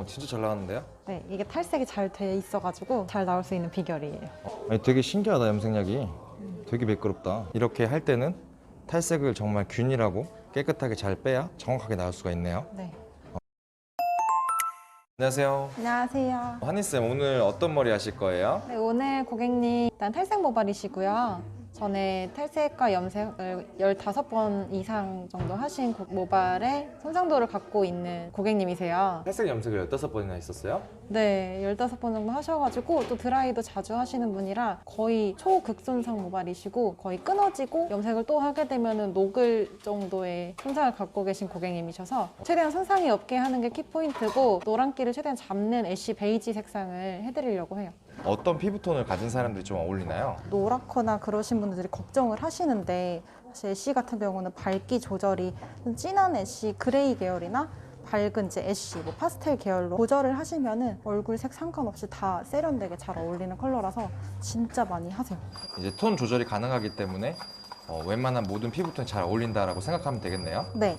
진짜 잘 나왔는데요? 네, 이게 탈색이 잘 돼 있어가지고 잘 나올 수 있는 비결이에요. 아니, 되게 신기하다. 염색약이 되게 매끄럽다. 이렇게 할 때는 탈색을 정말 균일하고 깨끗하게 잘 빼야 정확하게 나올 수가 있네요. 네. 안녕하세요. 안녕하세요. 한이쌤, 오늘 어떤 머리 하실 거예요? 네, 오늘 고객님 일단 탈색 모발이시고요. 전에 탈색과 염색을 15번 이상 정도 하신 모발의 손상도를 갖고 있는 고객님이세요. 탈색 염색을 15번이나 했었어요? 네, 15번 정도 하셔가지고 또 드라이도 자주 하시는 분이라 거의 초극손상 모발이시고 거의 끊어지고 염색을 또 하게 되면 녹을 정도의 손상을 갖고 계신 고객님이셔서 최대한 손상이 없게 하는 게 키포인트고 노란기를 최대한 잡는 애쉬 베이지 색상을 해드리려고 해요. 어떤 피부톤을 가진 사람들이 좀 어울리나요? 노랗거나 그러신 분들이 걱정을 하시는데 사실 애쉬 같은 경우는 밝기 조절이 좀 진한 애쉬 그레이 계열이나 밝은 이제 애쉬, 파스텔 계열로 조절을 하시면은 얼굴 색 상관없이 다 세련되게 잘 어울리는 컬러라서 진짜 많이 하세요. 이제 톤 조절이 가능하기 때문에 웬만한 모든 피부톤이 잘 어울린다라고 생각하면 되겠네요. 네.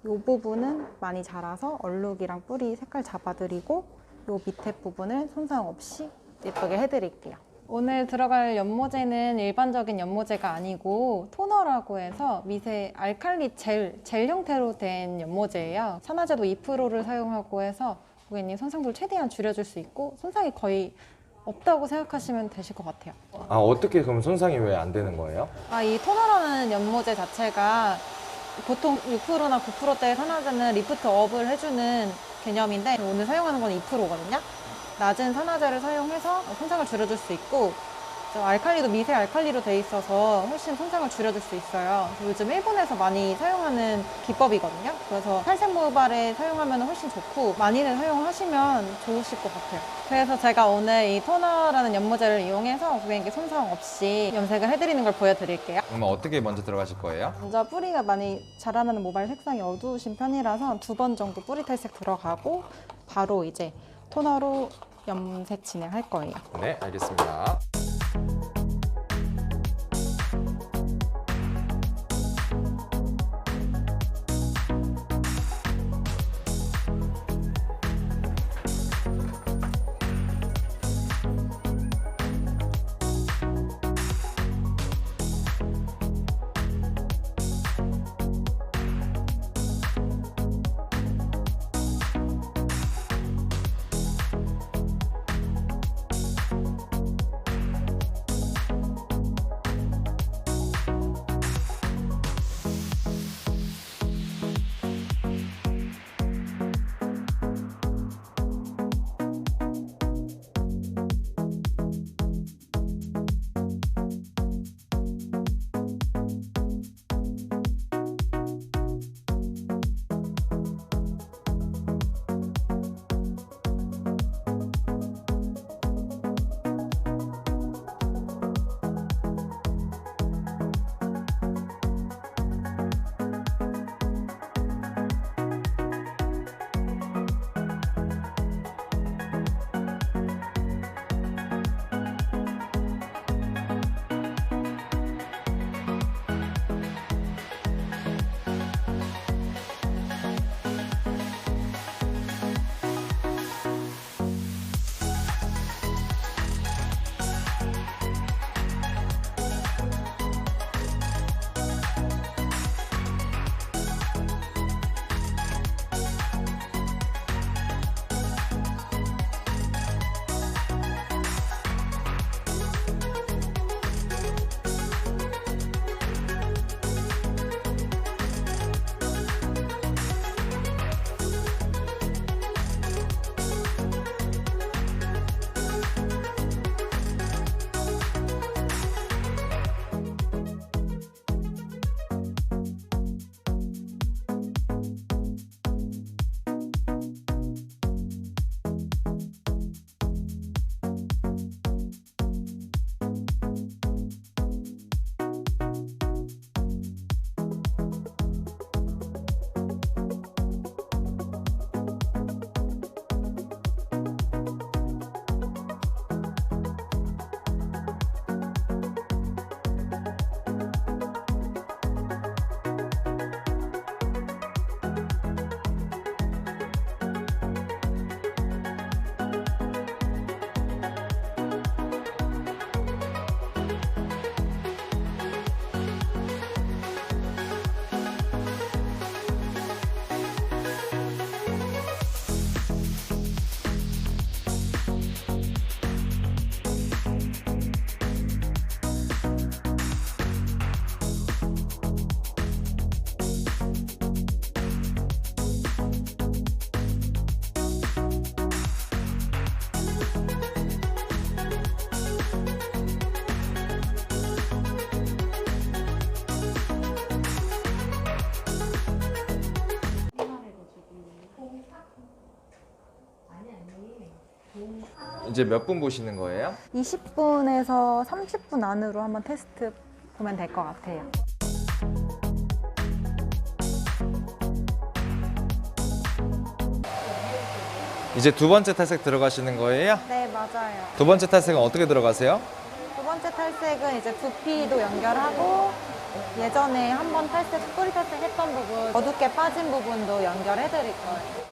이 부분은 많이 자라서 얼룩이랑 뿌리 색깔 잡아드리고 이 밑에 부분을 손상 없이 예쁘게 해드릴게요. 오늘 들어갈 연모제는 일반적인 연모제가 아니고 토너라고 해서 미세 알칼리 젤 형태로 된 연모제예요. 산화제도 2%를 사용하고 해서 고객님 손상도를 최대한 줄여줄 수 있고 손상이 거의 없다고 생각하시면 되실 것 같아요. 아, 어떻게 그럼 손상이 왜 안 되는 거예요? 이 토너라는 연모제 자체가 보통 6%나 9%대의 산화제는 리프트업을 해주는 개념인데 오늘 사용하는 건 2%거든요. 낮은 산화제를 사용해서 손상을 줄여줄 수 있고 알칼리도 미세 알칼리로 돼 있어서 훨씬 손상을 줄여줄 수 있어요. 요즘 일본에서 많이 사용하는 기법이거든요. 그래서 탈색 모발에 사용하면 훨씬 좋고 많이들 사용하시면 좋으실 것 같아요. 그래서 제가 오늘 이 토너라는 연모제를 이용해서 고객님께 손상 없이 염색을 해드리는 걸 보여드릴게요. 그러면 어떻게 먼저 들어가실 거예요? 먼저 뿌리가 많이 자라나는 모발 색상이 어두우신 편이라서 2번 정도 뿌리 탈색 들어가고 바로 이제 토너로 염색 진행할 거예요. 네, 알겠습니다. 이제 몇 분 보시는 거예요? 20분에서 30분 안으로 한번 테스트 보면 될 것 같아요. 이제 두 번째 탈색 들어가시는 거예요? 네, 맞아요. 두 번째 탈색은 어떻게 들어가세요? 두 번째 탈색은 이제 부피도 연결하고 예전에 한 번 탈색, 뿌리 탈색 했던 부분, 어둡게 빠진 부분도 연결해 드릴 거예요.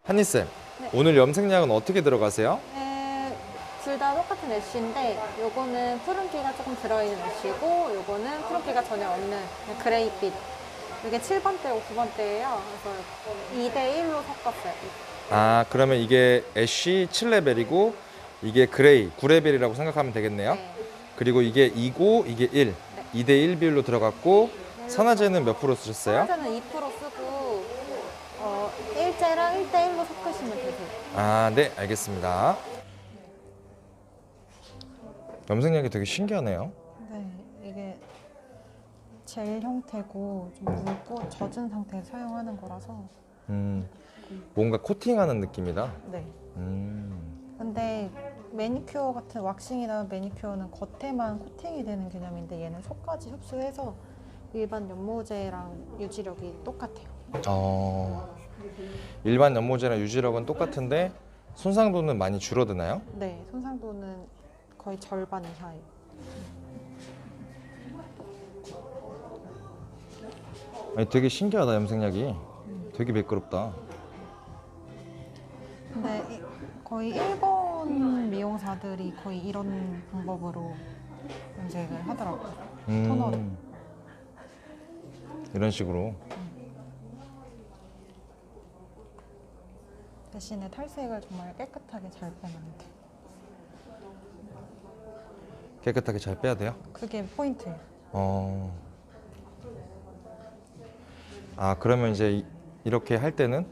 한니쌤, 네. 오늘 염색약은 어떻게 들어가세요? 네, 둘 다 똑같은 애쉬인데 요거는 푸른기가 조금 들어있는 애쉬고 요거는 푸른기가 전혀 없는 그레이빛. 이게 7번대고 9번대예요. 그래서 2대1로 섞었어요. 아, 그러면 이게 애쉬 7레벨이고 이게 그레이 9레벨이라고 생각하면 되겠네요. 네. 그리고 이게 2고 이게 1, 2대1 비율로 들어갔고 산화제는 몇 프로 쓰셨어요? 산화제는 2% 쓰고 일제랑 1대1로 섞으시면 되세요. 아, 네, 알겠습니다. 염색약이 되게 신기하네요. 네, 이게 젤 형태고 좀 묽고 젖은 상태에서 사용하는 거라서 뭔가 코팅하는 느낌이다. 네. 음, 근데 매니큐어 같은 왁싱이나 매니큐어는 겉에만 코팅이 되는 개념인데 얘는 속까지 흡수해서 일반 연모제랑 유지력이 똑같아요. 일반 연모제랑 유지력은 똑같은데 손상도는 많이 줄어드나요? 네, 손상도는 거의 절반 이하예요. 아니, 되게 신기하다, 염색약이. 되게 매끄럽다. 근데 거의 일본 미용사들이 거의 이런 방법으로 염색을 하더라고요. 토너로. 이런 식으로. 대신에 탈색을 정말 깨끗하게 잘 빼면 돼. 깨끗하게 잘 빼야 돼요? 그게 포인트예요. 아, 그러면 이제 이렇게 할 때는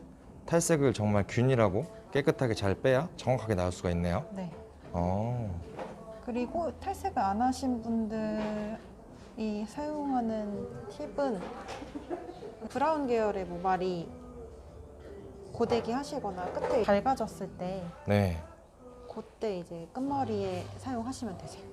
탈색을 정말 균일하고 깨끗하게 잘 빼야 정확하게 나올 수가 있네요. 네. 어, 그리고 탈색을 안 하신 분들이 사용하는 팁은 브라운 계열의 모발이 고데기 하시거나 끝에 밝아졌을 때 네. 그때 이제 끝머리에 사용하시면 되세요.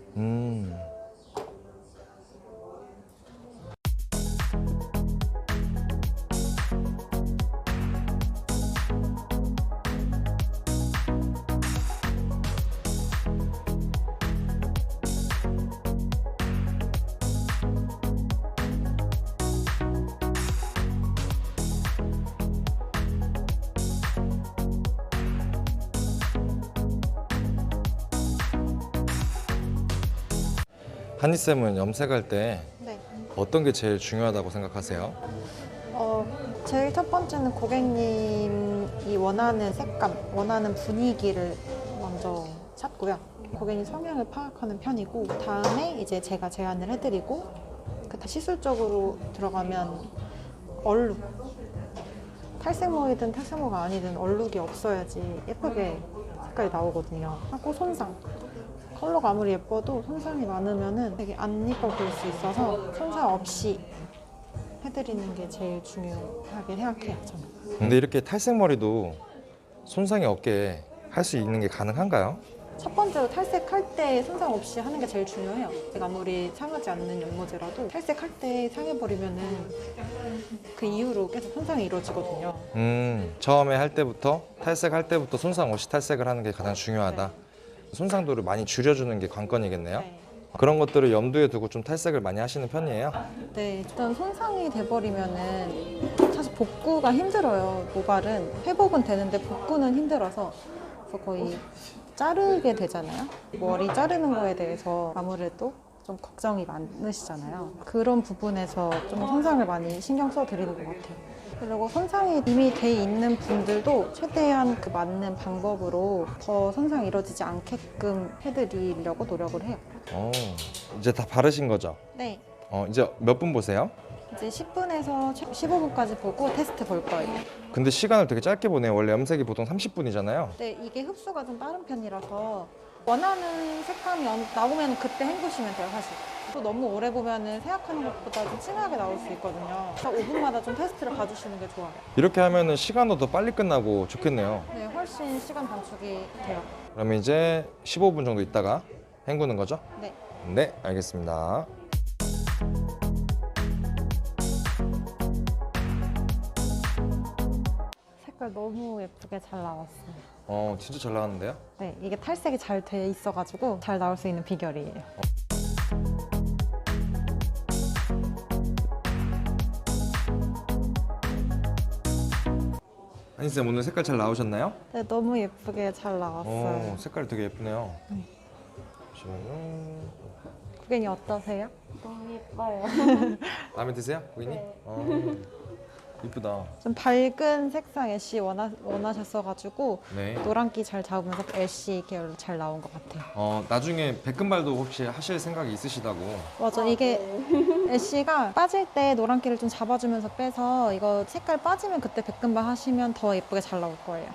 한니쌤은 염색할 때 네. 어떤 게 제일 중요하다고 생각하세요? 제일 첫 번째는 고객님이 원하는 색감, 원하는 분위기를 먼저 찾고요. 고객님 성향을 파악하는 편이고, 다음에 이제 제가 제안을 해드리고, 시술적으로 들어가면 얼룩. 탈색모이든 탈색모가 아니든 얼룩이 없어야지 예쁘게 색깔이 나오거든요. 하고 손상. 컬러가 아무리 예뻐도 손상이 많으면 되게 안 예뻐 보일 수 있어서 손상 없이 해드리는 게 제일 중요하게 생각해요, 저는. 근데 이렇게 탈색 머리도 손상이 없게 할 수 있는 게 가능한가요? 첫 번째로 탈색할 때 손상 없이 하는 게 제일 중요해요. 아무리 상하지 않는 연모제라도 탈색할 때 상해버리면은 그 이후로 계속 손상이 이루어지거든요. 처음에 할 때부터 탈색할 때부터 손상 없이 탈색을 하는 게 가장 중요하다. 손상도를 많이 줄여주는 게 관건이겠네요. 네. 그런 것들을 염두에 두고 좀 탈색을 많이 하시는 편이에요? 네, 일단 손상이 돼버리면은 사실 복구가 힘들어요. 모발은 회복은 되는데 복구는 힘들어서 그래서 거의 자르게 되잖아요. 머리 자르는 거에 대해서 아무래도 좀 걱정이 많으시잖아요. 그런 부분에서 좀 손상을 많이 신경 써 드리는 것 같아요. 그리고 손상이 이미 돼 있는 분들도 최대한 그 맞는 방법으로 더 손상이 이루어지지 않게끔 해드리려고 노력을 해요. 이제 다 바르신 거죠? 네. 이제 몇 분 보세요? 이제 10분에서 15분까지 보고 테스트 볼 거예요. 근데 시간을 되게 짧게 보네요. 원래 염색이 보통 30분이잖아요. 네, 이게 흡수가 좀 빠른 편이라서 원하는 색감이 나오면 그때 헹구시면 돼요, 사실. 또 너무 오래 보면은 생각하는 것보다 좀 진하게 나올 수 있거든요. 5분마다 좀 테스트를 봐주시는 게 좋아요. 이렇게 하면은 시간도 더 빨리 끝나고 좋겠네요. 네, 훨씬 시간 단축이 돼요. 그러면 이제 15분 정도 있다가 헹구는 거죠? 네. 네, 알겠습니다. 색깔 너무 예쁘게 잘 나왔어요. 진짜 잘 나왔는데요? 네, 이게 탈색이 잘 돼 있어가지고 잘 나올 수 있는 비결이에요. 한희쌤 오늘 색깔 잘 나오셨나요? 네, 너무 예쁘게 잘 나왔어요. 색깔이 되게 예쁘네요. 보시면은 고객님 어떠세요? 너무 예뻐요. 마음에 드세요, 고객님? 이쁘다. 좀 밝은 색상 애쉬 원하셨어가지고 네. 노란기 잘 잡으면서 애쉬 계열로 잘 나온 것 같아요. 나중에 백금발도 혹시 하실 생각이 있으시다고? 맞아, 이게 애쉬가 빠질 때 노란기를 좀 잡아주면서 빼서 이거 색깔 빠지면 그때 백금발 하시면 더 예쁘게 잘 나올 거예요.